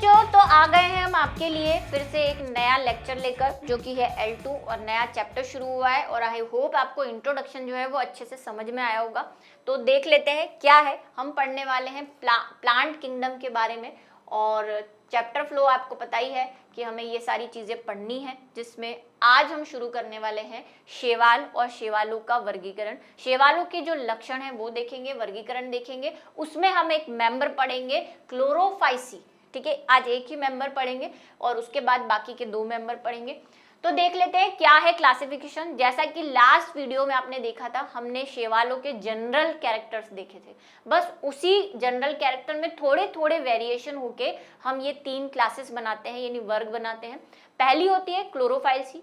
बच्चों, तो आ गए हैं हम आपके लिए फिर से एक नया लेक्चर लेकर, जो कि है L2 और नया चैप्टर शुरू हुआ है। और आई होप आपको इंट्रोडक्शन जो है वो अच्छे से समझ में आया होगा। तो देख लेते हैं क्या है। हम पढ़ने वाले हैं प्लांट किंगडम के बारे में। और चैप्टर फ्लो आपको पता ही है कि हमें ये सारी चीज़ें पढ़नी है, जिसमें आज हम शुरू करने वाले हैं शैवाल और शैवालों का वर्गीकरण। शैवालों के जो लक्षण हैं वो देखेंगे, वर्गीकरण देखेंगे। उसमें हम एक मेंबर पढ़ेंगे क्लोरोफाइसी। ठीक है, आज एक ही मेंबर पढ़ेंगे और उसके बाद बाकी के 2 मेंबर पढ़ेंगे। तो देख लेते हैं क्या है क्लासिफिकेशन। जैसा कि लास्ट वीडियो में आपने देखा था, हमने शैवालों के जनरल कैरेक्टर्स देखे थे। बस उसी जनरल कैरेक्टर में थोड़े थोड़े वेरिएशन होके हम ये 3 क्लासेस बनाते हैं, यानी वर्ग बनाते हैं। पहली होती है क्लोरोफाइसी।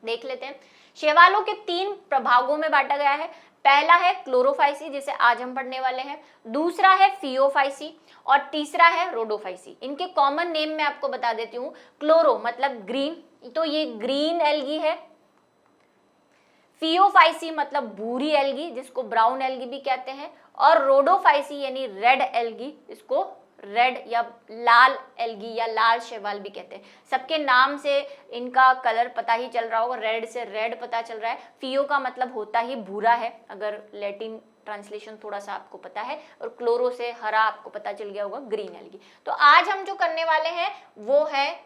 देख लेते हैं। शैवालों के 3 प्रभागों में बांटा गया है। पहला है क्लोरोफाइसी, जिसे आज हम पढ़ने वाले हैं। दूसरा है फियोफाइसी और तीसरा है रोडोफाइसी। इनके कॉमन नेम मैं आपको बता देती हूँ। क्लोरो मतलब ग्रीन, तो ये ग्रीन एल्गी है। फियोफाइसी मतलब भूरी एल्गी, जिसको ब्राउन एल्गी भी कहते हैं। और रोडोफाइसी यानी रेड एल्गी, इसको रेड या लाल एल्गी या लाल शैवाल भी कहते हैं। सबके नाम से इनका कलर पता ही चल रहा होगा, रेड से रेड पता चल रहा है। फियो का मतलब होता ही भूरा है, अगर लैटिन ट्रांसलेशन थोड़ा सा आपको पता है। और क्लोरो से हरा आपको पता चल गया होगा, ग्रीन एल्गी। तो आज हम जो करने वाले हैं वो है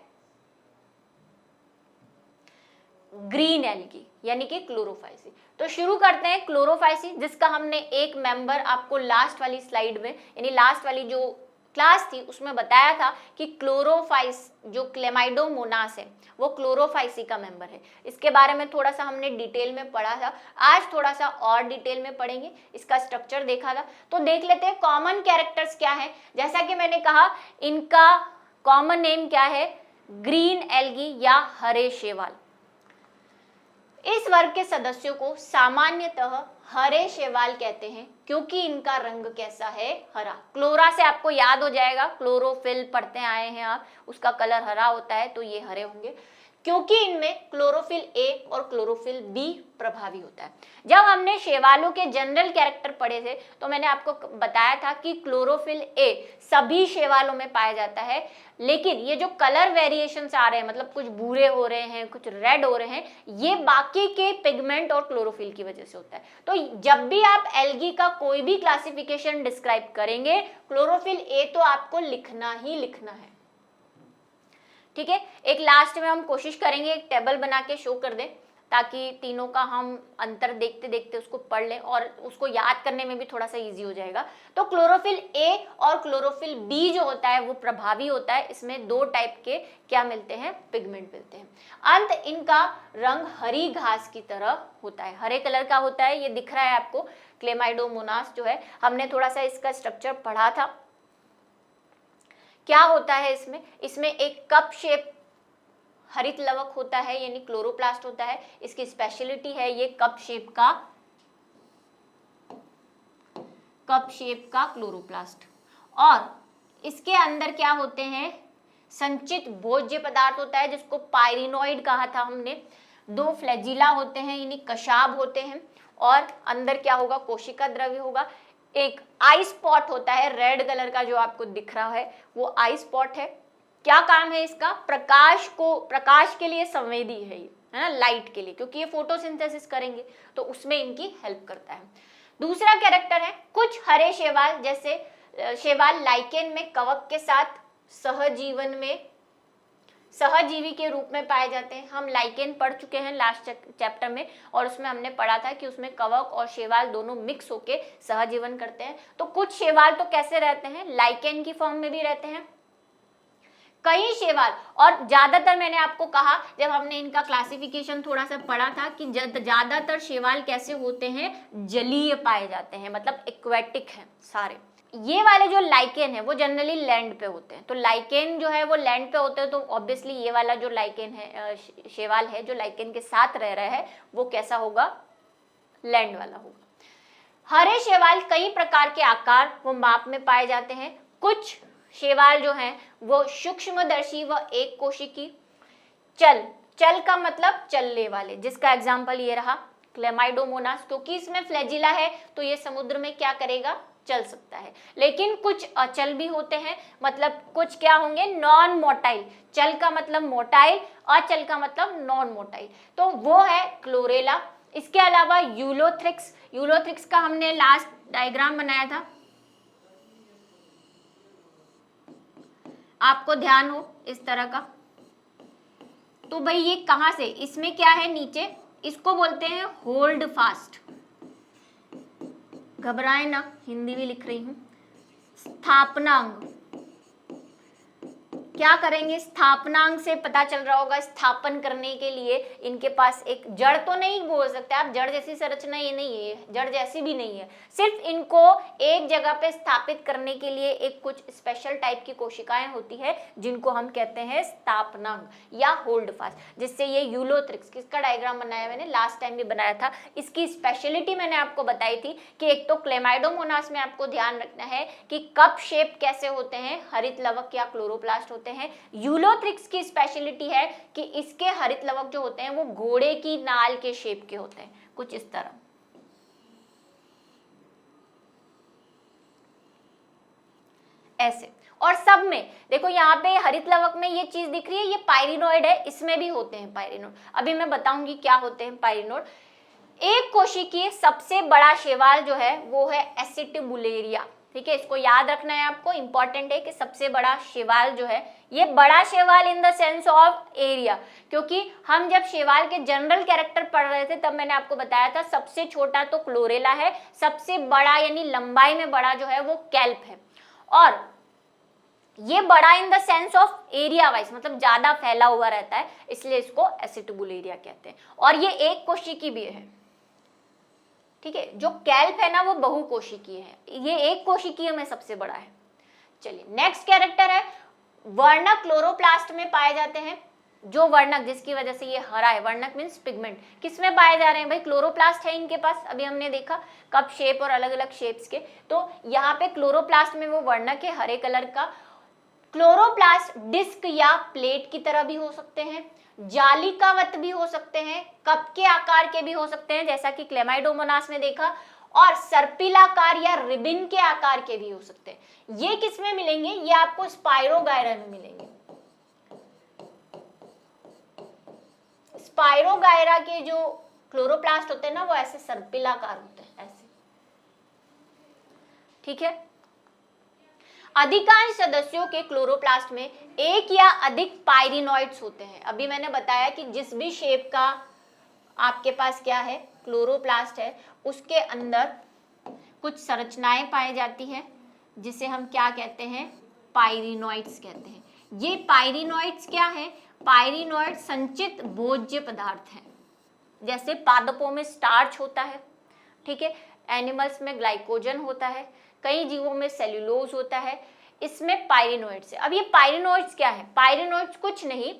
ग्रीन एल्गी, यानी कि क्लोरोफाइसी। तो शुरू करते हैं क्लोरोफाइसी, जिसका हमने एक मेंबर आपको लास्ट वाली स्लाइड में, यानी लास्ट वाली जो क्लास थी उसमें बताया था कि क्लोरोफाइस जो क्लेमाइडोमोनास है वो क्लोरोफाइसी का मेंबर है। इसके बारे में थोड़ा सा हमने डिटेल में पढ़ा था, आज थोड़ा सा और डिटेल में पढ़ेंगे। इसका स्ट्रक्चर देखा था। तो देख लेते हैं कॉमन कैरेक्टर्स क्या है। जैसा कि मैंने कहा, इनका कॉमन नेम क्या है, ग्रीन एल्गी या हरे शैवाल। इस वर्ग के सदस्यों को सामान्यतः हरे शैवाल कहते हैं, क्योंकि इनका रंग कैसा है, हरा। क्लोरा से आपको याद हो जाएगा, क्लोरोफिल पढ़ते आए हैं आप, उसका कलर हरा होता है, तो ये हरे होंगे, क्योंकि इनमें क्लोरोफिल ए और क्लोरोफिल बी प्रभावी होता है। जब हमने शैवालों के जनरल कैरेक्टर पढ़े थे तो मैंने आपको बताया था कि क्लोरोफिल ए सभी शैवालों में पाया जाता है, लेकिन ये जो कलर वेरिएशंस आ रहे हैं, मतलब कुछ भूरे हो रहे हैं, कुछ रेड हो रहे हैं, ये बाकी के पिगमेंट और क्लोरोफिल की वजह से होता है। तो जब भी आप एल्गी का कोई भी क्लासिफिकेशन डिस्क्राइब करेंगे, क्लोरोफिल ए तो आपको लिखना ही लिखना है। ठीक है, एक लास्ट में हम कोशिश करेंगे एक टेबल बना के शो कर दें, ताकि तीनों का हम अंतर देखते देखते उसको पढ़ लें और उसको याद करने में भी थोड़ा सा इजी हो जाएगा। तो क्लोरोफिल ए और क्लोरोफिल बी जो होता है वो प्रभावी होता है। इसमें 2 टाइप के क्या मिलते हैं, पिगमेंट मिलते हैं। अंत इनका रंग हरी घास की तरह होता है, हरे कलर का होता है। ये दिख रहा है आपको, क्लेमाइडोमोनास जो है, हमने थोड़ा सा इसका स्ट्रक्चर पढ़ा था। क्या होता है इसमें एक कप शेप हरित लवक होता है, यानी क्लोरोप्लास्ट होता है। इसकी स्पेशलिटी है ये कप शेप का क्लोरोप्लास्ट। और इसके अंदर क्या होते हैं, संचित भोज्य पदार्थ होता है, जिसको पायरिनोइड कहा था हमने। 2 फ्लैजिला होते हैं, यानी कशाब होते हैं। और अंदर क्या होगा, कोशिका द्रव्य होगा। एक आई स्पॉट होता है, रेड कलर का जो आपको दिख रहा है वो आई स्पॉट है। क्या काम है इसका, प्रकाश के लिए संवेदी है ये, है ना, लाइट के लिए, क्योंकि ये फोटोसिंथेसिस करेंगे तो उसमें इनकी हेल्प करता है। दूसरा कैरेक्टर है, कुछ हरे शैवाल जैसे शैवाल लाइकेन में कवक के साथ सहजीवी के रूप में पाए जाते हैं। हम लाइकेन पढ़ चुके हैं लास्ट चैप्टर में, और उसमें हमने पढ़ा था कि उसमें कवक और शैवाल दोनों मिक्स होके सहजीवन करते हैं। तो कुछ शैवाल तो कैसे रहते हैं, लाइकेन की फॉर्म में भी रहते हैं। कई शैवाल, और ज्यादातर मैंने आपको कहा जब हमने इनका क्लासिफिकेशन थोड़ा सा पढ़ा था कि ज्यादातर शैवाल कैसे होते हैं, जलीय पाए जाते हैं, मतलब एक्वेटिक हैं सारे। ये वाले जो लाइकेन है वो जनरली लैंड पे होते हैं। तो लाइकेन जो है वो लैंड पे होते हैं, तो ऑब्वियसली ये वाला जो लाइकेन है, शैवाल है जो लाइकेन के साथ रह रहा है, वो कैसा होगा, लैंड वाला होगा। हरे शैवाल कई प्रकार के आकार व माप में पाए जाते हैं। कुछ शैवाल जो हैं वो सूक्ष्मदर्शी व एक कोशिकी। चल का मतलब चलने वाले, जिसका एग्जाम्पल ये रहा क्लेमाइडोमोनास, क्योंकि इसमें फ्लैजिला है तो ये समुद्र में क्या करेगा, चल सकता है। लेकिन कुछ अचल भी होते हैं, मतलब कुछ क्या होंगे, नॉन मोटाइल। चल का मतलब मोटाइल, अचल का मतलब नॉन मोटाइल, तो वो है क्लोरेला। इसके अलावा यूलोथ्रिक्स, यूलोथ्रिक्स का हमने लास्ट डायग्राम बनाया था, आपको ध्यान हो इस तरह का। तो भाई ये कहां से, इसमें क्या है नीचे, इसको बोलते हैं होल्ड फास्ट। घबराए ना, हिंदी भी लिख रही हूं। स्थापनांग, क्या करेंगे, स्थापनांग से पता चल रहा होगा, स्थापन करने के लिए इनके पास एक जड़ तो नहीं बोल सकते आप, जड़ जैसी संरचना ये नहीं है, जड़ जैसी भी नहीं है, सिर्फ इनको एक जगह पे स्थापित करने के लिए एक कुछ स्पेशल टाइप की कोशिकाएं होती है जिनको हम कहते हैं स्थापनांग या होल्ड फास्ट, जिससे ये यूलोथ्रिक्स, किसका डायग्राम बनाया मैंने लास्ट टाइम भी बनाया था। इसकी स्पेशलिटी मैंने आपको बताई थी कि एक तो क्लेमाइडोमोनास में आपको ध्यान रखना है कि कप शेप कैसे होते हैं, हरित लवक या क्लोरोप्लास्ट होते हैं। यूलोथ्रिक्स की स्पेशलिटी है कि इसके हरित लवक जो होते हैं वो घोड़े की नाल के शेप के होते हैं, कुछ इस तरह ऐसे। और सब में देखो यहाँ पे हरित लवक में ये चीज दिख रही है, ये पायरिनोइड है, इसमें भी होते हैं पायरिनोइड। अभी मैं बताऊंगी क्या होते हैं पायरिनोइड। एक कोशिकीय सबसे बड़ा शैवाल जो है वो है एसिटिबुलेरिया, ठीक है, इसको याद रखना है आपको, इंपॉर्टेंट है कि सबसे बड़ा शैवाल जो है, ये बड़ा शैवाल in the sense of area, क्योंकि हम जब शैवाल के जनरल कैरेक्टर पढ़ रहे थे तब मैंने आपको बताया था सबसे छोटा तो क्लोरेला है, सबसे बड़ा यानी लंबाई में बड़ा जो है वो कैल्प है, और ये बड़ा in the sense of area wise, मतलब ज्यादा फैला हुआ रहता है, इसलिए इसको एसिटिबुलेरिया कहते हैं। और ये एक कोशिकीय भी है, ठीक है, जो कैल्प है ना वो बहुकोशिकीय है, ये एक कोशिकीय में सबसे बड़ा है। चलिए नेक्स्ट कैरेक्टर है, वर्णक क्लोरोप्लास्ट में पाए जाते हैं। जो वर्णक जिसकी वजह से ये हरा है, वर्णक मीन्स पिगमेंट, किसमें पाए जा रहे हैं भाई, क्लोरोप्लास्ट है इनके पास, अभी हमने देखा कप शेप और अलग अलग शेप्स के, तो यहाँ पे क्लोरोप्लास्ट में वो वर्णक है हरे कलर का। क्लोरोप्लास्ट डिस्क या प्लेट की तरह भी हो सकते हैं, जालिकावत भी हो सकते हैं, कप के आकार के भी हो सकते हैं जैसा कि क्लेमाइडोमोनास में देखा, और सर्पिलाकार या रिबिन के आकार के भी हो सकते हैं। ये किस में मिलेंगे, ये आपको स्पाइरोगायरा में मिलेंगे। स्पाइरोगायरा के जो क्लोरोप्लास्ट होते हैं ना वो ऐसे सर्पिलाकार होते हैं, ऐसे, ठीक है। अधिकांश सदस्यों के क्लोरोप्लास्ट में एक या अधिक पायरिनोइड्स होते हैं। अभी मैंने बताया कि जिस भी शेप का आपके पास क्या है क्लोरोप्लास्ट है, उसके अंदर कुछ संरचनाएं पाई जाती हैं जिसे हम क्या कहते हैं, पायरिनोइड्स कहते हैं। ये पायरिनोइड्स क्या है, पायरिनोइड संचित भोज्य पदार्थ हैं, जैसे पादपों में स्टार्च होता है, ठीक है, एनिमल्स में ग्लाइकोजन होता है, कई जीवों में सेल्यूलोज होता है, इसमें पायरिनोइड्स है। अब ये पायरिनोइड्स क्या है, पायरिनोइड्स कुछ नहीं,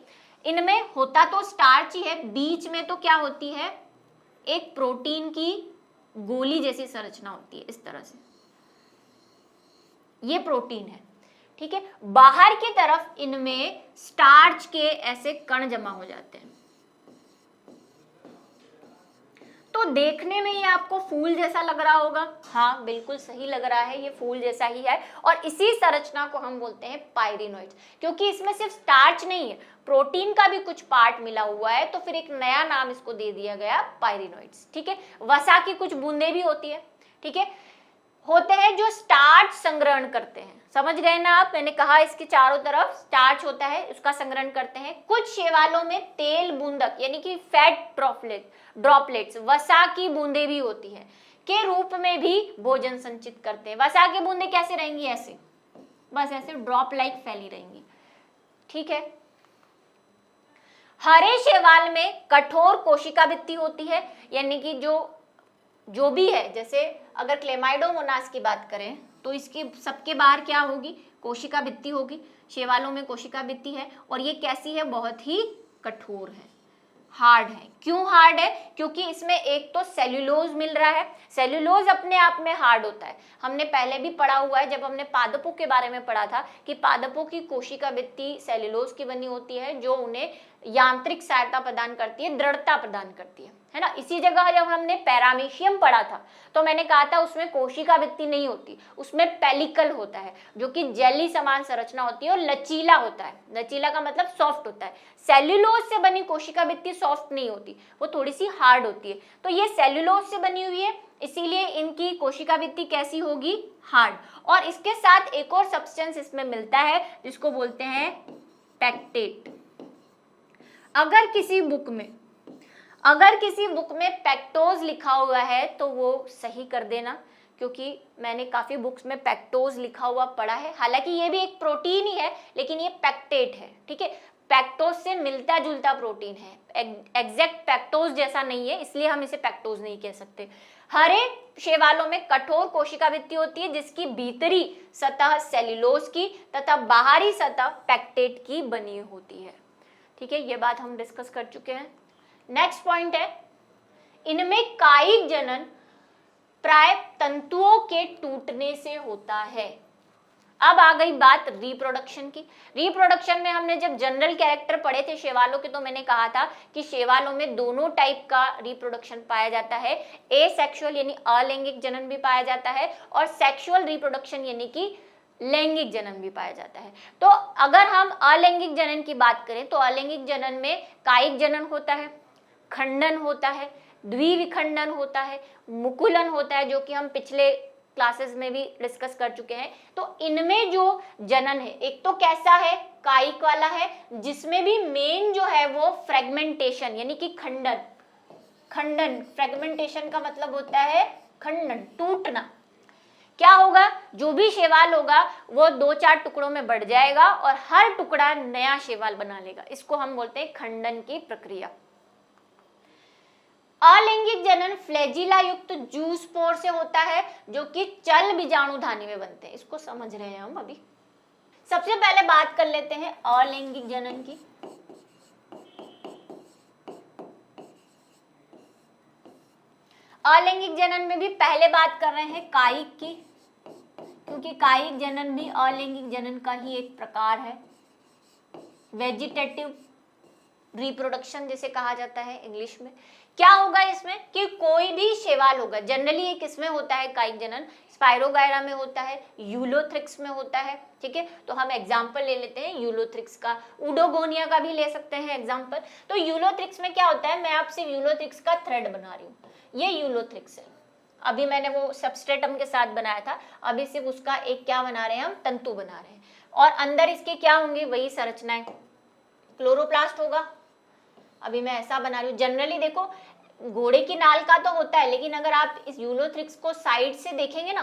इनमें होता तो स्टार्च ही है, बीच में तो क्या होती है, एक प्रोटीन की गोली जैसी संरचना होती है, इस तरह से ये प्रोटीन है, ठीक है। बाहर की तरफ इनमें स्टार्च के ऐसे कण जमा हो जाते हैं। तो देखने में ये आपको फूल जैसा लग रहा होगा, हाँ बिल्कुल सही लग रहा है, ये फूल जैसा ही है, और इसी संरचना को हम बोलते हैं पायरिनोइड्स, क्योंकि इसमें सिर्फ स्टार्च नहीं है, प्रोटीन का भी कुछ पार्ट मिला हुआ है, तो फिर एक नया नाम इसको दे दिया गया पायरिनोइड्स, ठीक है। वसा की कुछ बूंदें भी होती है, ठीक है, होते हैं जो स्टार्च संग्रहण करते हैं, समझ गए ना आप, मैंने कहा इसके चारों तरफ स्टार्च होता है, उसका संग्रहण करते हैं। कुछ शैवालों में तेल बूंदक यानी कि फैट ड्रॉपलेट्स वसा की बूंदें भी होती है, के रूप में भी भोजन संचित करते हैं। वसा की बूंदें कैसे रहेंगी, ऐसे, बस ऐसे ड्रॉप लाइक फैली रहेंगी, ठीक है। हरे शैवाल में कठोर कोशिका भित्ति होती है, यानी कि जो भी है, जैसे अगर क्लेमाइडोमोनास की बात करें तो इसके सबके बाहर क्या होगी, कोशिका भित्ति होगी, शैवालों में कोशिका भित्ति है, और ये कैसी है, बहुत ही कठोर है, हार्ड है। क्यों हार्ड है? क्योंकि इसमें एक तो सेल्यूलोज मिल रहा है, सेल्यूलोज अपने आप में हार्ड होता है। हमने पहले भी पढ़ा हुआ है जब हमने पादपों के बारे में पढ़ा था कि पादपों की कोशिका भित्ति सेल्यूलोज की बनी होती है जो उन्हें यांत्रिक सहायता प्रदान करती है, दृढ़ता प्रदान करती है ना। इसी जगह जब हमने पैरामीशियम पढ़ा था तो मैंने कहा था उसमें कोशिका भित्ति नहीं होती, उसमें पेलिकल होता है जो कि जेली समान संरचना होती है और लचीला होता है। लचीला का मतलब सॉफ्ट होता है। सेल्यूलोज से बनी कोशिका भित्ति सॉफ्ट नहीं होती, वो थोड़ी सी हार्ड होती है। तो ये सेल्यूलोज से बनी हुई है, इसीलिए इनकी कोशिका भित्ति कैसी होगी? हार्ड। और इसके साथ एक और सब्सटेंस इसमें मिलता है जिसको बोलते हैं पैक्टेट। अगर किसी बुक में पैक्टोज लिखा हुआ है तो वो सही कर देना, क्योंकि मैंने काफी बुक्स में पैक्टोज लिखा हुआ पढ़ा है। हालांकि ये भी एक प्रोटीन ही है लेकिन ये पैक्टेट है, ठीक है। पैक्टोज से मिलता जुलता प्रोटीन है, एग्जैक्ट पैक्टोज जैसा नहीं है, इसलिए हम इसे पैक्टोज नहीं कह सकते। हरे शैवालों में कठोर कोशिका भित्ति होती है जिसकी भीतरी सतह सेल्यूलोज की तथा बाहरी सतह पैक्टेट की बनी होती है, ठीक है। ये बात हम डिस्कस कर चुके हैं। नेक्स्ट पॉइंट है, इनमें कायिक जनन प्राय तंतुओं के टूटने से होता है। अब आ गई बात रिप्रोडक्शन की। रिप्रोडक्शन में हमने जब जनरल कैरेक्टर पढ़े थे शैवालों के तो मैंने कहा था कि शैवालों में दोनों टाइप का रिप्रोडक्शन पाया जाता है, एसेक्सुअल यानी अलैंगिक जनन भी पाया जाता है और सेक्सुअल रिप्रोडक्शन यानी कि लैंगिक जनन भी पाया जाता है। तो अगर हम अलैंगिक जनन की बात करें तो अलैंगिक जनन में कायिक जनन होता है, खंडन होता है, द्विविखंडन होता है, मुकुलन होता है, जो कि हम पिछले क्लासेस में भी डिस्कस कर चुके हैं। तो इनमें जो जनन है एक तो कैसा है? कायिक वाला है, जिसमें भी मेन जो है वो फ्रेगमेंटेशन यानी कि खंडन। फ्रेगमेंटेशन का मतलब होता है खंडन, टूटना। क्या होगा? जो भी शैवाल होगा वो 2-4 टुकड़ों में बढ़ जाएगा और हर टुकड़ा नया शैवाल बना लेगा। इसको हम बोलते हैं खंडन की प्रक्रिया। अलैंगिक जनन फ्लैजिला युक्त जूस्पोर से होता है जो कि चल बीजाणुधानी में बनते हैं। इसको समझ रहे हैं हम अभी। सबसे पहले बात कर लेते हैं अलैंगिक जनन की। अलैंगिक जनन में भी पहले बात कर रहे हैं कायिक की, क्योंकि कायिक जनन भी अलैंगिक जनन का ही एक प्रकार है। वेजिटेटिव रिप्रोडक्शन जिसे कहा जाता है इंग्लिश में। क्या होगा इसमें कि कोई भी शैवाल होगा, जनरली ये किसमें होता है कायिक जनन? स्पाइरोगायरा में होता है, यूलोथ्रिक्स में होता है, ठीक है। तो हम एग्जांपल ले लेते हैं यूलोथ्रिक्स का, उडोगोनिया का भी ले सकते हैं एग्जांपल। तो यूलोथ्रिक्स में क्या होता है, मैं आपसे यूलोथ्रिक्स का थ्रेड बना रही हूँ, ये यूलोथ्रिक्स है। अभी मैंने वो सबस्ट्रेटम के साथ बनाया था, अभी सिर्फ उसका एक क्या बना रहे हैं हम, तंतु बना रहे हैं। और अंदर इसके क्या होंगे, वही संरचनाएं, क्लोरोप्लास्ट होगा। अभी मैं ऐसा बना रही हूँ। जनरली देखो घोड़े की नाल का तो होता है, लेकिन अगर आप इस यूलोथ्रिक्स को साइड से देखेंगे ना,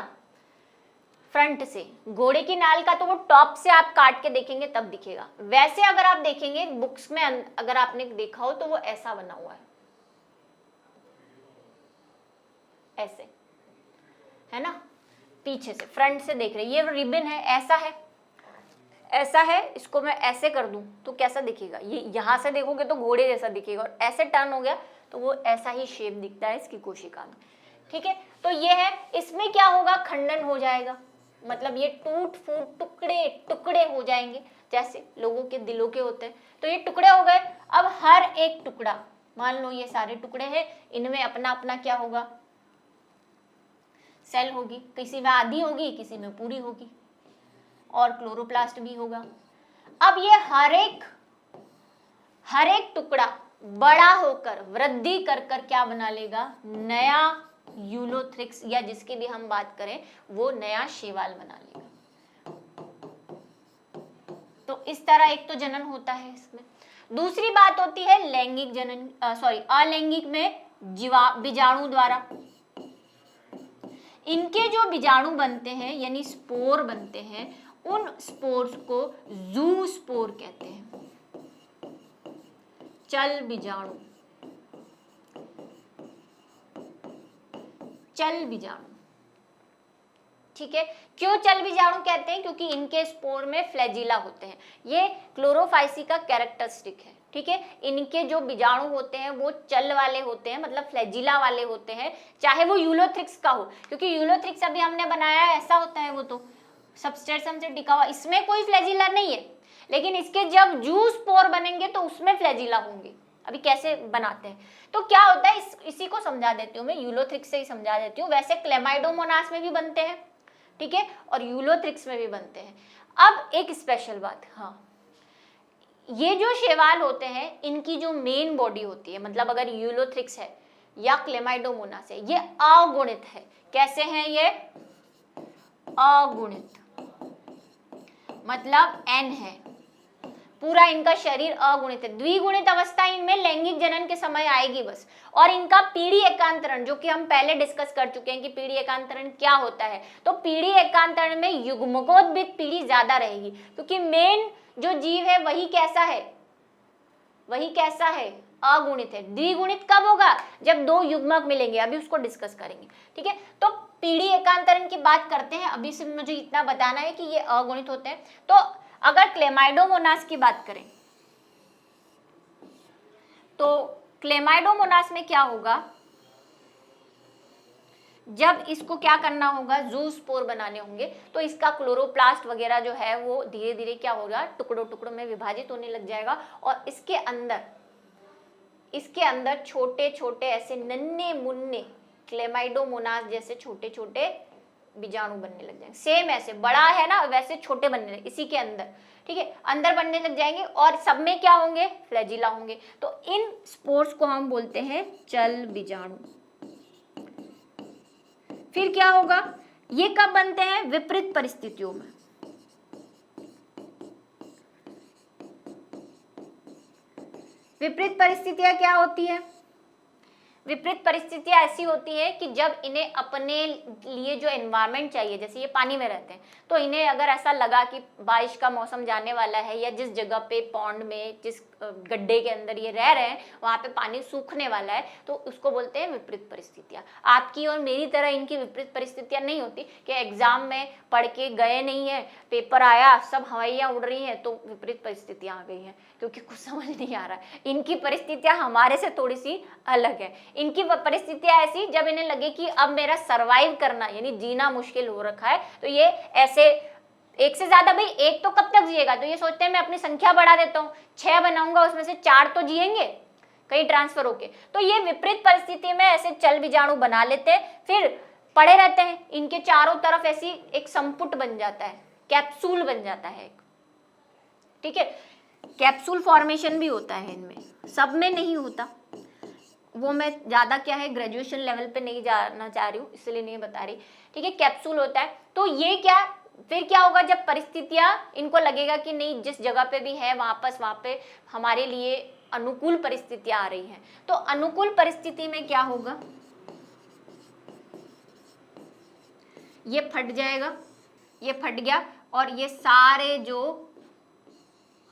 फ्रंट से, घोड़े की नाल का तो वो टॉप से आप काट के देखेंगे तब दिखेगा। वैसे अगर आप देखेंगे बुक्स में, अगर आपने देखा हो तो वो ऐसा बना हुआ है, ऐसे, है ना, पीछे से, फ्रंट से देख रहे हैं, ये रिबन है, ऐसा है। इसको मैं ऐसे कर दूं तो कैसा दिखेगा? ये यहां से देखोगे तो घोड़े जैसा दिखेगा, और ऐसे टर्न हो गया तो वो ऐसा ही शेप दिखता है इसकी कोशिका में, ठीक है। तो ये है, इसमें क्या होगा, खंडन हो जाएगा, मतलब ये टूट फूट टुकड़े टुकड़े हो जाएंगे, जैसे लोगों के दिलों के होते हैं। तो ये टुकड़े हो गए। अब हर एक टुकड़ा, मान लो ये सारे टुकड़े हैं, इनमें अपना अपना क्या होगा, सेल होगी, किसी में आधी होगी, किसी में पूरी होगी, और क्लोरोप्लास्ट भी होगा। अब ये हर एक टुकड़ा बड़ा होकर वृद्धि कर कर क्या बना लेगा, नया यूलोथ्रिक्स, या जिसकी भी हम बात करें वो नया शैवाल बना लेगा। तो इस तरह एक तो जनन होता है इसमें। दूसरी बात होती है लैंगिक जनन, अलैंगिक में बीजाणु द्वारा। इनके जो बीजाणु बनते हैं यानी स्पोर बनते हैं, उन स्पोर्स को जू स्पोर कहते हैं, चल बीजाणु, चल बीजाणु, ठीक है। क्यों चल बीजाणु कहते हैं? क्योंकि इनके स्पोर में फ्लैजिला होते हैं। ये क्लोरोफाइसी का कैरेक्टरिस्टिक है, ठीक है। इनके जो बीजाणु होते हैं वो चल वाले होते हैं, मतलब फ्लैजिला वाले होते हैं, चाहे वो यूलोथ्रिक्स का हो, क्योंकि यूलोथ्रिक्स अभी हमने बनाया है ऐसा होता है, वो तो सबस्ट्रेटम से टिका हुआ, इसमें कोई फ्लैजिला नहीं है, लेकिन इसके जब जूस पोर बनेंगे तो उसमें फ्लैजिला होंगे। अभी कैसे बनाते हैं तो क्या होता है, इसी को समझा देती हूँ मैं, यूलोथ्रिक्स से ही समझा देती हूँ। वैसे क्लेमाइडोमोनास में भी बनते हैं, ठीक है, और यूलोथ्रिक्स में भी बनते हैं। अब एक स्पेशल बात, हाँ, ये जो शैवाल होते हैं इनकी जो मेन बॉडी होती है, मतलब अगर यूलोथ्रिक्स है या क्लेमाइडोमोनास है, ये अगुणित है। कैसे हैं ये? अगुणित, मतलब N है, पूरा इनका शरीर अगुणित है। द्विगुणित अवस्था इनमें लैंगिक जनन के समय आएगी बस। और इनका पीढ़ी एकांतरण, जो कि हम पहले डिस्कस कर चुके हैं कि पीढ़ी एकांतरण क्या होता है, तो पीढ़ी एकांतरण में युग्मकोद्भिद पीढ़ी ज्यादा रहेगी, क्योंकि मेन जो जीव है वही कैसा है, वही कैसा है, अगुणित है। द्विगुणित कब होगा? जब दो युग्मक मिलेंगे, अभी उसको डिस्कस करेंगे, ठीक है। तो पीढ़ी एकांतरण की बात करते हैं, अभी सिर्फ मुझे इतना बताना है कि ये अगुणित होते हैं। तो अगर क्लेमाइडोमोनास की बात करें तो क्लेमाइडोमोनास में क्या होगा, जब इसको क्या करना होगा, जूस्पोर बनाने होंगे, तो इसका क्लोरोप्लास्ट वगैरह जो है वो धीरे धीरे क्या होगा, टुकड़ों टुकड़ों में विभाजित होने लग जाएगा, और इसके अंदर छोटे छोटे ऐसे नन्हे मुन्ने क्लेमाइडोमोनास जैसे छोटे छोटे बीजाणु बनने लग जाएंगे। सेम ऐसे बड़ा है ना, वैसे छोटे बनने लगे इसी के अंदर, ठीक है, अंदर बनने लग जाएंगे, और सब में क्या होंगे, फ्लैजिला होंगे। तो इन स्पोर्स को हम बोलते हैं चल बीजाणु। फिर क्या होगा, ये कब बनते हैं, विपरीत परिस्थितियों में। विपरीत परिस्थितियां क्या होती है? विपरीत परिस्थितियां ऐसी होती है कि जब इन्हें अपने लिए जो एनवायरनमेंट चाहिए, जैसे ये पानी में रहते हैं, तो इन्हें अगर ऐसा लगा कि बारिश का मौसम जाने वाला है, या जिस जगह पे पॉन्ड में, जिस गड्ढे के अंदर ये रह रहे हैं वहां पे पानी सूखने वाला है, तो उसको बोलते हैं विपरीत परिस्थितियां। आपकी और मेरी तरह इनकी विपरीत परिस्थितियां नहीं होती कि एग्जाम में पढ़ के गए नहीं है, पेपर आया, सब हवाइयां उड़ रही हैं तो विपरीत परिस्थितियां आ गई हैं, क्योंकि कुछ समझ नहीं आ रहा है। इनकी परिस्थितियां हमारे से थोड़ी सी अलग है। इनकी परिस्थितियां ऐसी, जब इन्हें लगे कि अब मेरा सरवाइव करना यानी जीना मुश्किल हो रखा है, तो ये ऐसे एक से ज्यादा, भाई एक तो कब तक जिएगा, तो ये सोचते हैं मैं अपनी संख्या बढ़ा देता हूँ, 6 बनाऊंगा, उसमें से 4 तो जिएंगे कहीं ट्रांसफर होके। तो ये विपरीत परिस्थिति में ऐसे चल बीजाणु बना लेते हैं, फिर पड़े रहते हैं, इनके चारों तरफ ऐसी एक संपुट बन जाता है, कैप्सूल बन जाता है, ठीक है। कैप्सूल फॉर्मेशन भी होता है इनमें, सब में नहीं होता, वो मैं ज्यादा क्या है ग्रेजुएशन लेवल पे नहीं जाना चाह रही हूँ, इसलिए नहीं बता रही, ठीक है। कैप्सूल होता है। तो ये क्या, फिर क्या होगा, जब परिस्थितियां, इनको लगेगा कि नहीं जिस जगह पे भी है वहां पे हमारे लिए अनुकूल परिस्थितियां आ रही हैं, तो अनुकूल परिस्थिति में क्या होगा, ये फट जाएगा, ये फट गया, और ये सारे जो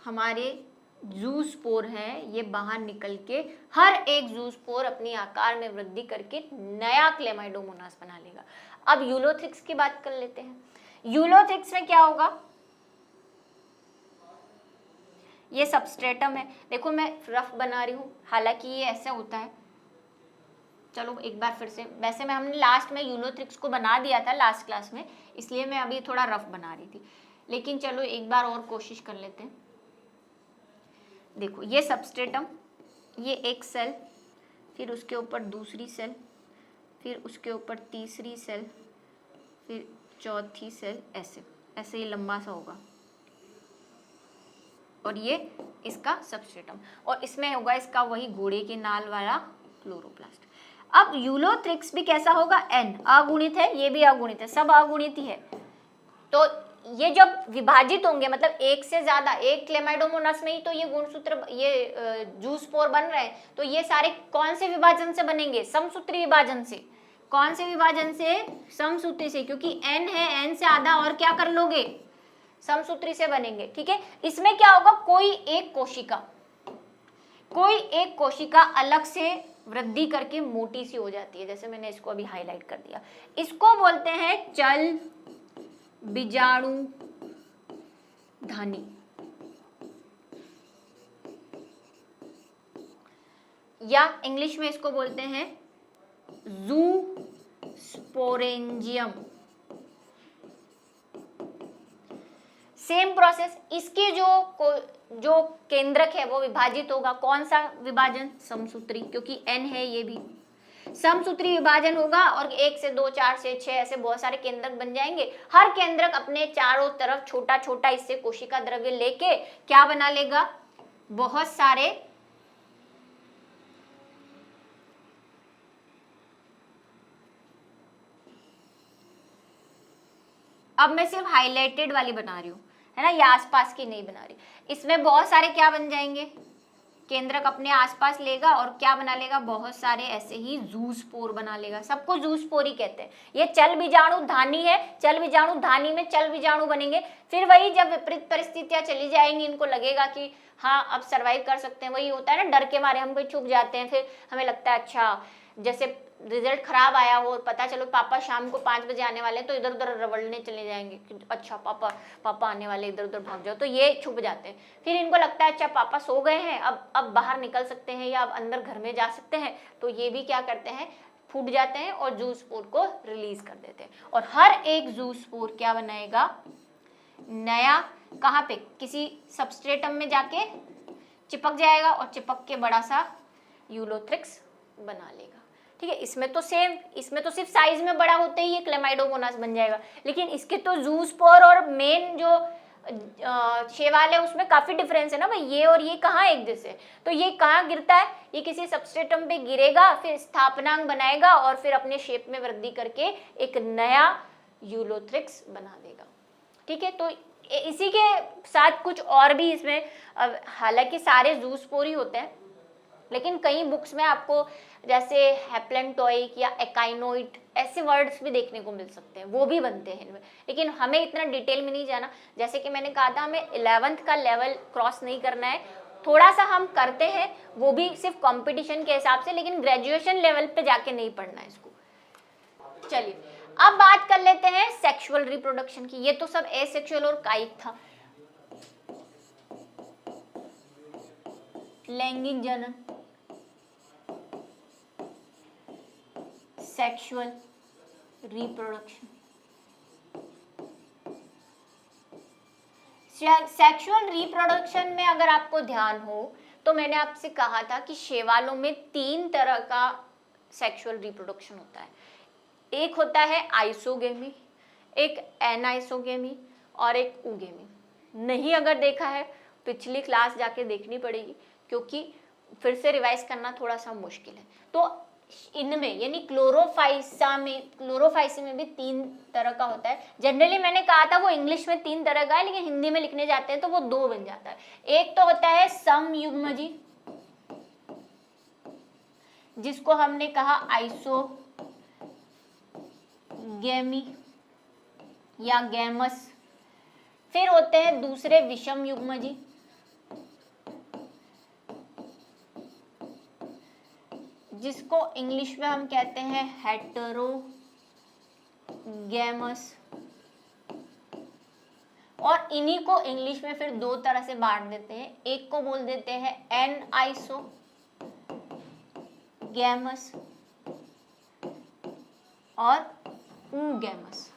हमारे जूस्पोर हैं ये बाहर निकल के हर एक जूस्पोर अपनी आकार में वृद्धि करके नया क्लेमाइडोमोनास बना लेगा। अब यूलोथ्रिक्स की बात कर लेते हैं। यूलोथ्रिक्स में क्या होगा, ये सबस्ट्रेटम है, देखो मैं रफ बना रही हूँ, हालांकि ये ऐसा होता है, चलो एक बार फिर से, वैसे मैं हमने लास्ट में यूलोथ्रिक्स को बना दिया था लास्ट क्लास में, इसलिए मैं अभी थोड़ा रफ बना रही थी, लेकिन चलो एक बार और कोशिश कर लेते हैं। देखो ये सबस्ट्रेटम, ये एक सेल, फिर उसके ऊपर दूसरी सेल, फिर उसके ऊपर तीसरी सेल, फिर चौथी सेल, ऐसे ऐसे ये लंबा सा होगा, और ये इसका सबस्ट्रेटम, और इसमें होगा इसका वही घोड़े के नाल वाला क्लोरोप्लास्ट। अब यूलोथ्रिक्स भी कैसा होगा, N अगुणित है, ये भी अगुणित है, सब अगुणित ही है। तो ये जब विभाजित होंगे, मतलब एक से ज्यादा, एक क्लेमाइडोमोनास में ही तो ये गुणसूत्र, ये जूस्पोर बन रहे हैं, तो ये सारे कौन से विभाजन से बनेंगे, समसूत्री विभाजन से। कौन से विभाजन से, समसूत्री से, क्योंकि N है, N से आधा और क्या कर लोगे, समसूत्री से बनेंगे, ठीक है। इसमें क्या होगा, कोई एक कोशिका अलग से वृद्धि करके मोटी सी हो जाती है, जैसे मैंने इसको अभी हाईलाइट कर दिया, इसको बोलते हैं चल बीजाणु धानी। या इंग्लिश में इसको बोलते हैं ज़ूस्पोरेंजियम। सेम प्रोसेस, इसके जो केंद्रक है वो विभाजित होगा। कौन सा विभाजन? समसूत्री, क्योंकि N है ये भी समसूत्री विभाजन होगा और 1 से 2, 4 से 6 ऐसे बहुत सारे केंद्रक बन जाएंगे। हर केंद्रक अपने चारों तरफ छोटा छोटा इससे कोशिका द्रव्य लेके क्या बना लेगा? बहुत सारे अब मैं सिर्फ हाईलाइटेड वाली बना रही हूँ, है ना, ये आसपास की नहीं बना रही। इसमें बहुत सारे क्या बन जाएंगे? केंद्रक अपने आसपास लेगा और क्या बना लेगा? बहुत सारे ऐसे ही ज़ूस्पोर बना लेगा। सबको ज़ूस्पोर ही कहते हैं। ये चल बीजाणु धानी है, चल बीजाणु धानी में चल बीजाणु बनेंगे। फिर वही जब विपरीत परिस्थितियां चली जाएंगी, इनको लगेगा कि हाँ अब सर्वाइव कर सकते हैं। वही होता है ना, डर के मारे हम कोई छुप जाते हैं, फिर हमें लगता है अच्छा जैसे रिजल्ट खराब आया हो और पता चलो पापा शाम को 5 बजे आने वाले हैं, तो इधर उधर रवड़ने चले जाएंगे कि अच्छा पापा आने वाले, इधर उधर भाग जाओ, तो ये छुप जाते हैं। फिर इनको लगता है अच्छा पापा सो गए हैं, अब बाहर निकल सकते हैं या अब अंदर घर में जा सकते हैं, तो ये भी क्या करते हैं? फूट जाते हैं और ज़ूस्पोर को रिलीज कर देते हैं। और हर एक ज़ूस्पोर क्या बनाएगा? नया, कहाँ पे? किसी सबस्ट्रेटम में जाके चिपक जाएगा और चिपक के बड़ा सा यूलोथ्रिक्स बना लेगा। ठीक है, इसमें तो सेम, इसमें तो सिर्फ साइज में बड़ा होते ही ये क्लेमाइडोमोनास बन जाएगा, लेकिन इसके तो ज़ूस्पोर और मेन जो शैवाल है उसमें काफी डिफरेंस है ना भाई। ये और ये कहाँ एक जैसे? तो ये कहाँ गिरता है? ये किसी सबस्ट्रेटम पे गिरेगा, फिर स्थापनांक बनाएगा और फिर अपने शेप में वृद्धि करके एक नया यूलोथ्रिक्स बना देगा। ठीक है, तो इसी के साथ कुछ और भी इसमें, हालांकि सारे ज़ूस्पोर ही होते हैं, लेकिन कई बुक्स में आपको जैसे हैप्लेंटोइक या एकाइनोइड ऐसे वर्ड्स भी देखने को मिल सकते हैं, वो भी बनते हैं इनमें, लेकिन हमें इतना डिटेल में नहीं जाना। जैसे कि मैंने कहा था, हमें 11th का लेवल क्रॉस नहीं करना है, थोड़ा सा हम करते हैं वो भी सिर्फ कंपटीशन के हिसाब से, लेकिन ग्रेजुएशन लेवल पे जाके नहीं पढ़ना है इसको। चलिए अब बात कर लेते हैं सेक्सुअल रिप्रोडक्शन की। ये तो सब एसेक्सुअल और कायिक था, लैंगिक जनन, सेक्सुअल रिप्रोडक्शन। सेक्सुअल रिप्रोडक्शन में अगर आपको ध्यान हो तो मैंने आपसे कहा था कि शैवालों में 3 तरह का सेक्सुअल रिप्रोडक्शन होता है। एक होता है आइसोगेमी, एक एनाइसोगेमी और एक ऊगेमी। नहीं अगर देखा है पिछली क्लास जाके देखनी पड़ेगी, क्योंकि फिर से रिवाइज करना थोड़ा सा मुश्किल है। तो इनमें यानी क्लोरोफाइसी में भी 3 तरह का होता है। जनरली मैंने कहा था वो इंग्लिश में 3 तरह का है, लेकिन हिंदी में लिखने जाते हैं तो वो 2 बन जाता है। एक तो होता है समयुग्मजी, जिसको हमने कहा आइसोगेमी या गैमस। फिर होते हैं दूसरे विषम युग्मजी, जिसको इंग्लिश में हम कहते हैं हेटेरोगैमस। और इन्हीं को इंग्लिश में फिर 2 तरह से बांट देते हैं। एक को बोल देते हैं एनआइसोगैमस और ऊगैमस।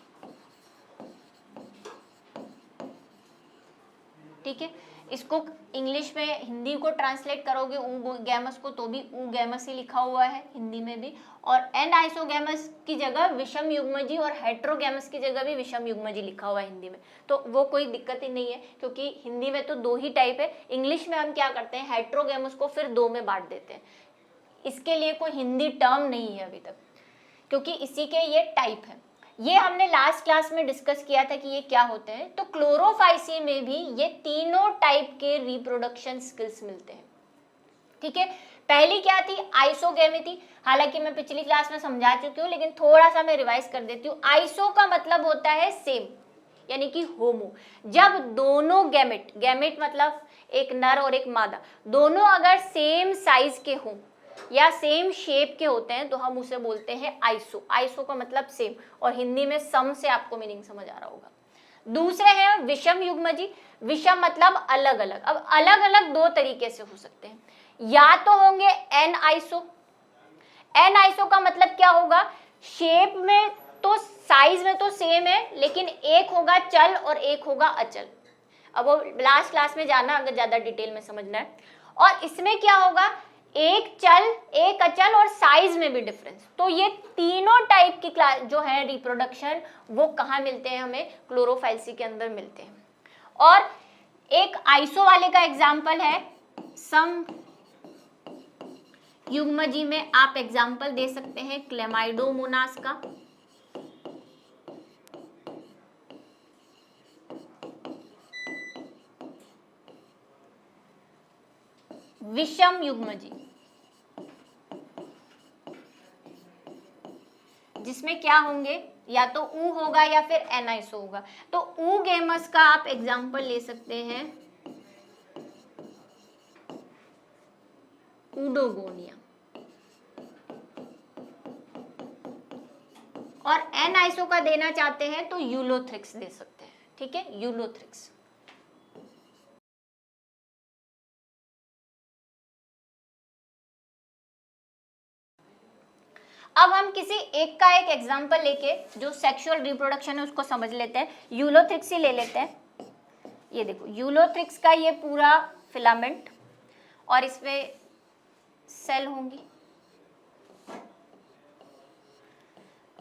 ठीक है, इसको इंग्लिश में हिंदी को ट्रांसलेट करोगे ऊगैमस को तो भी ऊगैमस ही लिखा हुआ है हिंदी में भी, और एनाइसोगैमस की जगह विषम युग्मजी और हेटेरोगैमस की जगह भी विषम युग्मजी लिखा हुआ है हिंदी में। तो वो कोई दिक्कत ही नहीं है, क्योंकि हिंदी में तो 2 ही टाइप है। इंग्लिश में हम क्या करते हैं, हेटेरोगैमस को फिर 2 में बांट देते हैं। इसके लिए कोई हिंदी टर्म नहीं है अभी तक, क्योंकि इसी के ये टाइप है। ये हमने लास्ट क्लास में डिस्कस किया था कि ये क्या होते हैं। तो क्लोरोफाइसी में भी ये तीनों टाइप के रिप्रोडक्शन स्किल्स मिलते हैं। ठीक है, पहली क्या थी, आइसोगेमी थी। हालांकि मैं पिछली क्लास में समझा चुकी हूँ, लेकिन थोड़ा सा मैं रिवाइज कर देती हूँ। आइसो का मतलब होता है सेम, यानी कि होमो। जब दोनों गैमेट, गैमेट मतलब एक नर और एक मादा, दोनों अगर सेम साइज के हों या सेम शेप के होते हैं तो हम उसे बोलते हैं आइसो। आइसो का मतलब सेम, और हिंदी में सम से आपको मीनिंग समझ आ रहा होगा। दूसरे हैं विषम युग्मजी। विषम मतलब अलग अलग। अब अलग अलग 2 तरीके से हो सकते हैं, या तो होंगे एन आइसो। एन आइसो का मतलब क्या होगा, शेप में तो साइज में तो सेम है, लेकिन एक होगा चल और एक होगा अचल। अब वो लास्ट क्लास में जाना अगर ज्यादा डिटेल में समझना है। और इसमें क्या होगा, एक चल एक अचल और साइज में भी डिफरेंस। तो ये तीनों टाइप की क्लास जो है रिप्रोडक्शन वो कहाँ मिलते हैं, हमें क्लोरोफाइलसी के अंदर मिलते हैं। और एक आइसो वाले का एग्जाम्पल है सम युग्मजी में आप एग्जाम्पल दे सकते हैं क्लेमाइडोमोनास का, विषम युग्मजी जिसमें क्या होंगे, या तो ऊ होगा या फिर एनाइसो होगा। तो ऊ गेमस का आप एग्जाम्पल ले सकते हैं ऊडोगोनिया, और एनाइसो का देना चाहते हैं तो यूलोथ्रिक्स दे सकते हैं। ठीक है, यूलोथ्रिक्स। अब हम किसी एक का एक एग्जाम्पल लेके जो सेक्सुअल रिप्रोडक्शन है उसको समझ लेते हैं। यूलोथ्रिक्स ही ले लेते हैं। ये देखो यूलोथ्रिक्स का ये पूरा फिलामेंट और इसमें सेल होंगी।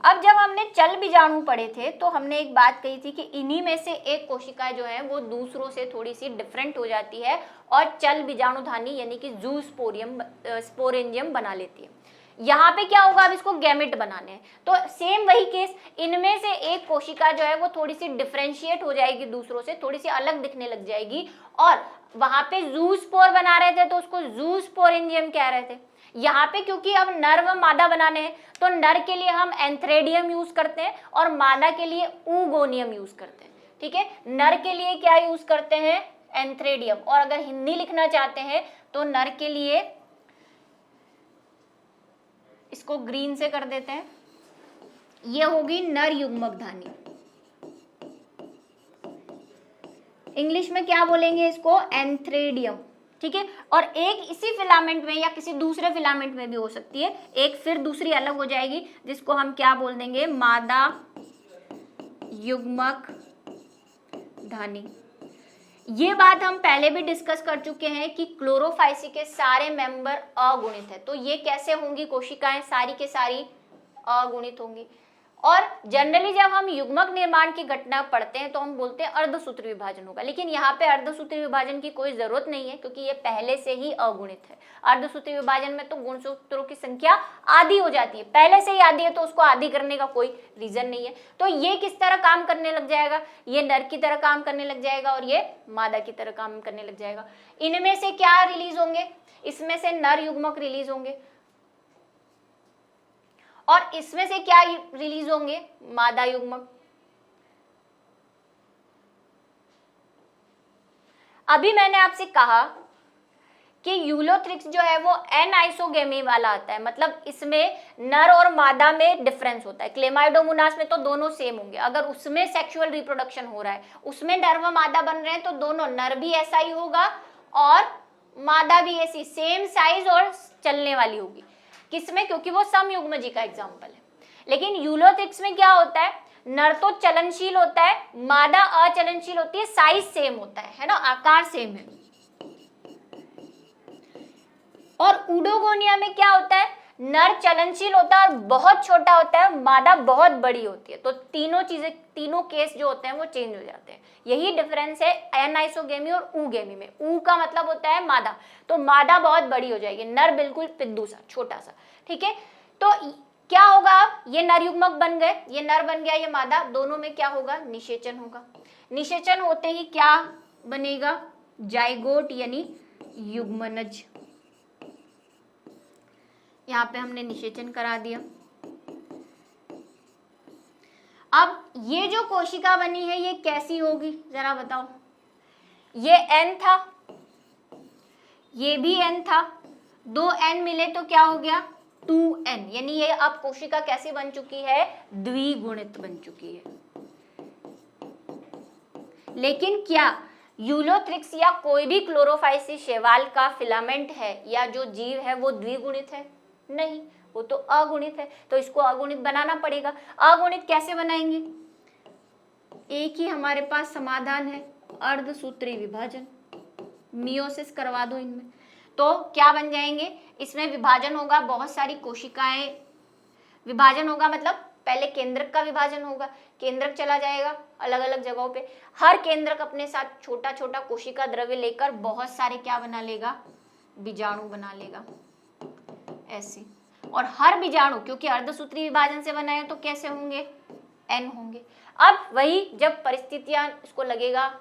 अब जब हमने चल बीजाणु पढ़े थे तो हमने एक बात कही थी कि इन्हीं में से एक कोशिका जो है वो दूसरों से थोड़ी सी डिफरेंट हो जाती है और चल बीजाणुधानी यानी कि स्पोरेंजियम बना लेती है। यहाँ पे क्या होगा, अब इसको गैमेट बनाने हैं तो सेम वही केस, इनमें से एक कोशिका जो है वो थोड़ी सी डिफरेंशिएट हो जाएगी दूसरों से, थोड़ी सी अलग दिखने लग जाएगी, और वहां पे जूस्पोर बना रहे थे तो उसको जूस्पोरेंजियम कह रहे थे। यहाँ पे क्योंकि अब नर व मादा बनाने हैं तो नर के लिए हम एंथ्रेडियम यूज करते हैं और मादा के लिए ऊगोनियम यूज करते हैं। ठीक है, नर के लिए क्या यूज करते हैं, एंथ्रेडियम, और अगर हिंदी लिखना चाहते हैं तो नर के लिए इसको ग्रीन से कर देते हैं, ये होगी नर युग्मक धानी। इंग्लिश में क्या बोलेंगे इसको, एंथ्रेडियम। ठीक है, और एक इसी फिलामेंट में या किसी दूसरे फिलामेंट में भी हो सकती है, एक फिर दूसरी अलग हो जाएगी जिसको हम क्या बोल देंगे, मादा युग्मक धानी। ये बात हम पहले भी डिस्कस कर चुके हैं कि क्लोरोफाइसी के सारे मेंबर अगुणित है। तो ये कैसे होंगी कोशिकाएं, सारी के सारी अगुणित होंगी। और जनरली जब हम युग्मक निर्माण की घटना पढ़ते हैं तो हम बोलते हैं अर्धसूत्र विभाजन होगा, लेकिन यहाँ पे अर्धसूत्र विभाजन की कोई जरूरत नहीं है क्योंकि ये पहले से ही अगुणित है। अर्धसूत्र विभाजन में तो गुणसूत्रों की संख्या आधी हो जाती है, पहले से ही आधी है तो उसको आधी करने का कोई रीजन नहीं है। तो ये किस तरह काम करने लग जाएगा, ये नर की तरह काम करने लग जाएगा और ये मादा की तरह काम करने लग जाएगा। इनमें से क्या रिलीज होंगे, इसमें से नर युग्मक रिलीज होंगे और इसमें से क्या रिलीज होंगे, मादा युग्मक। अभी मैंने आपसे कहा कि यूलोथ्रिक्स जो है वो एनाइसोगेमी वाला आता है, मतलब इसमें नर और मादा में डिफरेंस होता है। क्लेमाइडोमोनास में तो दोनों सेम होंगे, अगर उसमें सेक्सुअल रिप्रोडक्शन हो रहा है, उसमें नर व मादा बन रहे हैं तो दोनों, नर भी ऐसा ही होगा और मादा भी ऐसी सेम साइज और चलने वाली होगी। किसमें, क्योंकि वो समयुग्मजी का एग्जाम्पल है। लेकिन यूलोथ्रिक्स में क्या होता है, नर तो चलनशील होता है, मादा अचलनशील होती है, साइज सेम होता है ना, आकार सेम है। और ऊडोगोनिया में क्या होता है, नर चलनशील होता है और बहुत छोटा होता है, मादा बहुत बड़ी होती है। तो तीनों चीजें, तीनों केस जो होते हैं वो चेंज हो जाते हैं। यही डिफरेंस है एनाइसोगेमी और ऊगेमी में। ऊ का मतलब होता है मादा, तो मादा बहुत बड़ी हो जाएगी, नर बिल्कुल पिद्दू सा, छोटा सा। ठीक है, तो क्या होगा, अब ये नर युग्मक बन गए, ये नर बन गया, ये मादा, दोनों में क्या होगा, निषेचन होगा। निषेचन होते ही क्या बनेगा, जाइगोट यानी युग्मनज। यहाँ पे हमने निषेचन करा दिया। अब ये जो कोशिका बनी है ये कैसी होगी जरा बताओ। ये N था, ये भी N था, दो N मिले तो क्या हो गया 2N, यानी ये अब कोशिका कैसी बन चुकी है, द्विगुणित बन चुकी है। लेकिन क्या यूलोथ्रिक्स या कोई भी क्लोरोफाइसी शैवाल का फिलामेंट है या जो जीव है वो द्विगुणित है? नहीं, वो तो अगुणित है। तो इसको अगुणित बनाना पड़ेगा। अगुणित कैसे बनाएंगे? एक ही हमारे पास समाधान है, अर्धसूत्री विभाजन। मियोसिस करवा दो इनमें, तो क्या बन जाएंगे? इसमें विभाजन होगा, बहुत सारी कोशिकाएं, विभाजन होगा मतलब पहले केंद्रक का विभाजन होगा, केंद्रक चला जाएगा अलग अलग जगहों पे, हर केंद्रक अपने साथ छोटा छोटा कोशिका द्रव्य लेकर बहुत सारे क्या बना लेगा? बीजाणु बना लेगा ऐसे। और हर बीजाणु क्योंकि अर्धसूत्री विभाजन से बना है तो कैसे होंगे? एन होंगे। अब वही जब परिस्थितियां, इसको लगेगा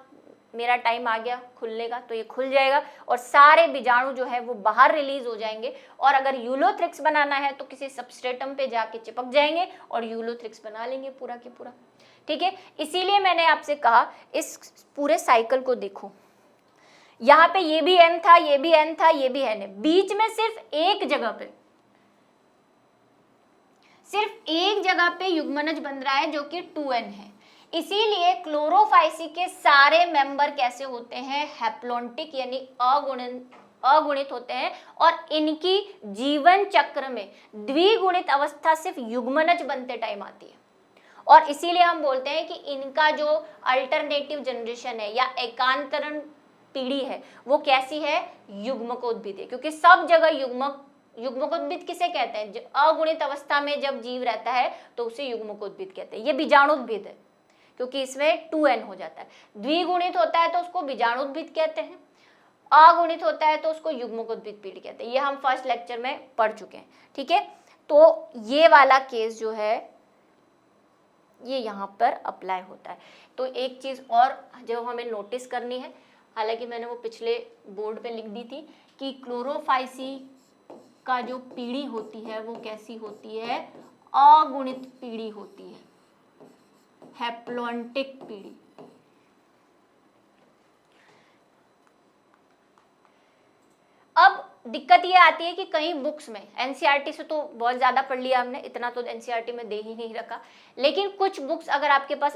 मेरा टाइम आ गया खुलने का, तो ये खुल जाएगा और सारे बीजाणु जो है वो बाहर रिलीज हो जाएंगे। और अगर यूलोथ्रिक्स बनाना है तो किसी सबस्ट्रेटम पे जाके चिपक जाएंगे और यूलोथ्रिक्स बना लेंगे पूरा के पूरा। ठीक है, इसीलिए मैंने आपसे कहा इस पूरे साइकिल को देखो। यहाँ पे ये भी एन था, ये भी एन था, ये भी एन है, बीच में सिर्फ एक जगह पे युग्मनज बन रहा है जो कि 2n है। इसीलिए क्लोरोफाइसी के सारे मेंबर कैसे होते हैं? हैप्लॉन्टिक यानी अगुणित होते हैं। और इनकी जीवन चक्र में द्विगुणित अवस्था सिर्फ युग्मनज बनते टाइम आती है। और इसीलिए हम बोलते हैं कि इनका जो अल्टरनेटिव जनरेशन है या एकांतरण पीढ़ी है वो कैसी है? युग्मकोद्भिद है। क्योंकि सब जगह युग्मकोद्भिद किसे कहते हैं? अगुणित अवस्था में जब जीव रहता है तो उसे युग्मकोद्भिद कहते हैं। ये बीजाणुद्भिद है क्योंकि इसमें 2n हो जाता है। द्विगुणित होता है तो उसको बीजाणुद्भिद कहते हैं, अगुणित होता है तो उसको युग्मकोद्भिद पीढ़ी कहते हैं। ये हम फर्स्ट लेक्चर में पढ़ चुके हैं। ठीक है, तो ये वाला केस जो है ये यहाँ पर अप्लाई होता है। तो एक चीज और जो हमें नोटिस करनी है, हालांकि मैंने वो पिछले बोर्ड पे लिख दी थी कि क्लोरोफाइसी का जो पीढ़ी होती है वो कैसी होती है? अगुणित पीढ़ी होती है, हैप्लॉन्टिक पीढ़ी। अब दिक्कत ये आती है कि कई बुक्स में, एनसीईआरटी से तो बहुत ज्यादा पढ़ लिया हमने, इतना तो एनसीईआरटी में दे ही नहीं रखा, लेकिन कुछ बुक्स अगर आपके पास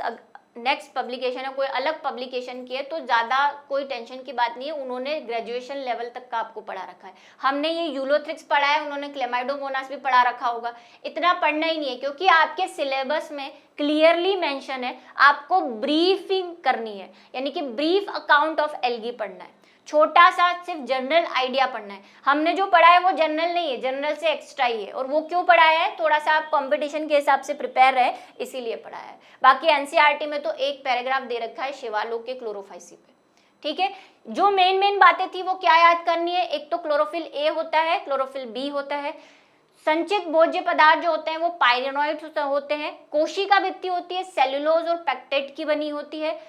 नेक्स्ट पब्लिकेशन है, कोई अलग पब्लिकेशन की है, तो ज़्यादा कोई टेंशन की बात नहीं है, उन्होंने ग्रेजुएशन लेवल तक का आपको पढ़ा रखा है। हमने ये यूलोथ्रिक्स पढ़ा है, उन्होंने क्लेमाइडोमोनास भी पढ़ा रखा होगा। इतना पढ़ना ही नहीं है क्योंकि आपके सिलेबस में क्लियरली मेंशन है आपको ब्रीफिंग करनी है, यानी कि ब्रीफ अकाउंट ऑफ एल्गी पढ़ना है। छोटा सा सिर्फ जनरल आइडिया पढ़ना है। हमने जो पढ़ा है वो जनरल नहीं है, जनरल से एक्स्ट्रा ही है। और वो क्यों पढ़ाया है? थोड़ा सा आप कंपटीशन के हिसाब से प्रिपेयर रहे इसीलिए पढ़ाया है। बाकी एनसीईआरटी में तो एक पैराग्राफ दे रखा है शैवालों के क्लोरोफाइसी पे। ठीक है, जो मेन बातें थी वो क्या याद करनी है? एक तो क्लोरोफिल ए होता है, क्लोरोफिल बी होता है, संचित भोज्य पदार्थ जो होते हैं वो पायरेनॉइड होते हैं, कोशिका भित्ति होती है सेल्यूलोज और पेक्टेट की बनी होती है,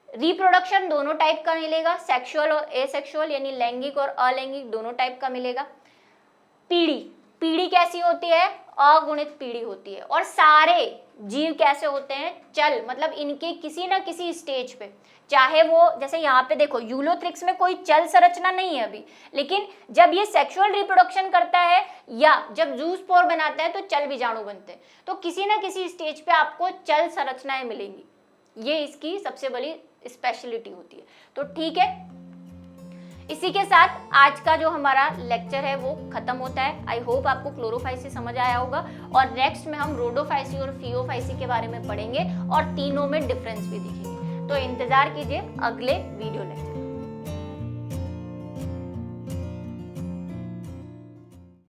रिप्रोडक्शन दोनों टाइप का मिलेगा, सेक्सुअल और एसेक्सुअल यानी लैंगिक और अलैंगिक दोनों टाइप का मिलेगा। पीढ़ी कैसी होती है? अगुणित पीढ़ी होती है। और सारे जीव कैसे होते हैं? चल, मतलब इनके किसी ना किसी स्टेज पे, चाहे वो जैसे यहाँ पे देखो यूलोथ्रिक्स में कोई चल संरचना नहीं है अभी, लेकिन जब ये सेक्सुअल रिप्रोडक्शन करता है या जब जूस्पोर बनाता है तो चल बीजाणु बनते हैं। तो किसी ना किसी स्टेज पे आपको चल संरचनाएं मिलेंगी, ये इसकी सबसे बड़ी स्पेशलिटी होती है। तो ठीक है, इसी के साथ आज का जो हमारा लेक्चर है वो खत्म होता है। आई होप आपको क्लोरोफाइसी समझ आया होगा और नेक्स्ट में हम रोडोफाइसी और फियोफाइसी के बारे में पढ़ेंगे और तीनों में डिफरेंस भी दिखेंगे। तो इंतजार कीजिए अगले वीडियो लेक्चर।